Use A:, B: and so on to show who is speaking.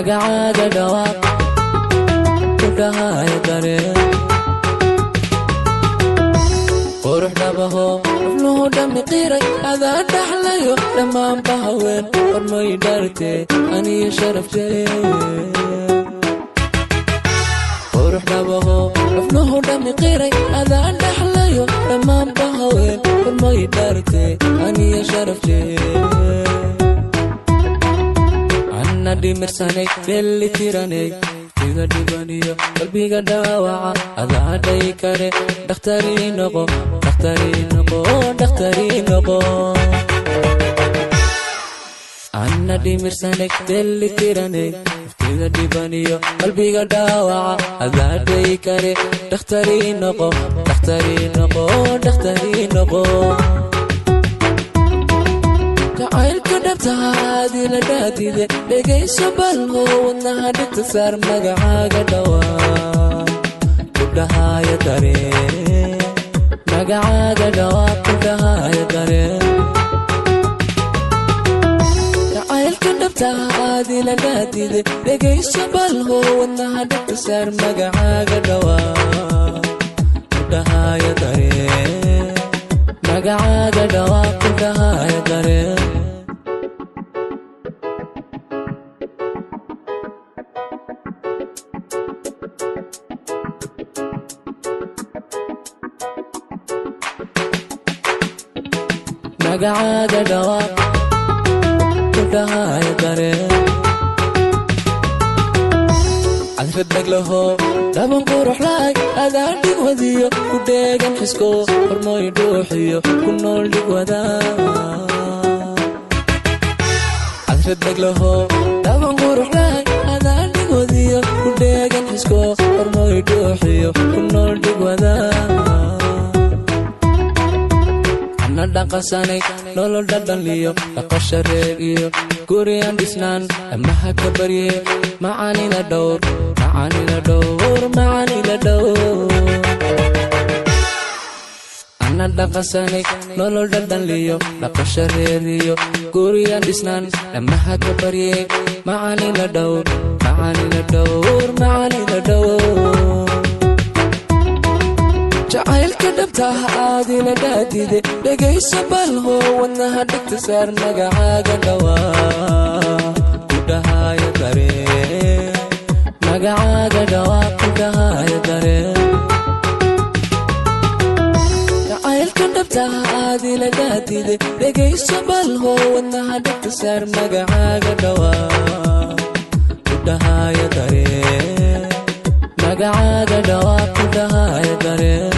A: magacaaga dhawaaq ku dhahaya dareen qurux dhabaho xubnuhu dhammi qiray adaa dhaxlayo dhammaanba haween hormay dhartee aniyo sharaf jee qurux dhabaho xubnuhu dhammi qiray adaa dhaxlayo dhammaanba haween hormay dhartee aniyo sharaf jee anna dhimirsanay dhelli tiranay iga dhibaniyo qalbiga dhaawaca adaa dhay kare dhakhtarii noqo anna dhimirsanay dhelli tiranay iga dhibaniyo qalbiga dhaawaca adaa dhay kare dhakhtarii noqo jacaylka dhabtahaadii la dhaadide dhegayso balho wadnaha dhigta saar magacaaga dhawaaq ku dhahaya dareen magacaaga dhawaaq ku dhahaya dareen jacaylka dhabtahaadii la dhaadide dhegayso balho wadnaha dhigta saar magacaaga dhawaaq ku dhahaya dareen magacaaga dhawaaq ku dhahaya dareen magacaaga dhawaaq ku dhahaya dareen cadfad dhaglaho dhaban qurux laag adaa dhig wadiyo ku dheegan xisko hormooy dhuuxiyo ku nool dhig wadaa cadfad dhaglaho dhaban qurux laag adaa dhig wadiyo ku dheegan xisko hormooy dhuuxiyo ku nool dhig wadaa dhaqasanay nolol dhadhanliyo dhaqasha reer iyo guriyaan dhisnaan amaha ka barye macaanina dhowr anna dhaqasanay nolol dhadhanliyo dhaqasha reer iyo guriyaan dhisnaan amaha ka barye macaanina dhowr jacaylka dhabtahaadii la dhaadide dhegayso balho wadnaha dhigta saar magacaaga dhawaaq ku dhahaya dareen magacaaga dhawaaq ku dhahaya dareen jacaylka dhabtahaadii la dhaadide dhegayso balho wadnaha dhigta saar magacaaga dhawaaq ku dhahaya dareen magacaaga dhawaaq ku dhahaya dareen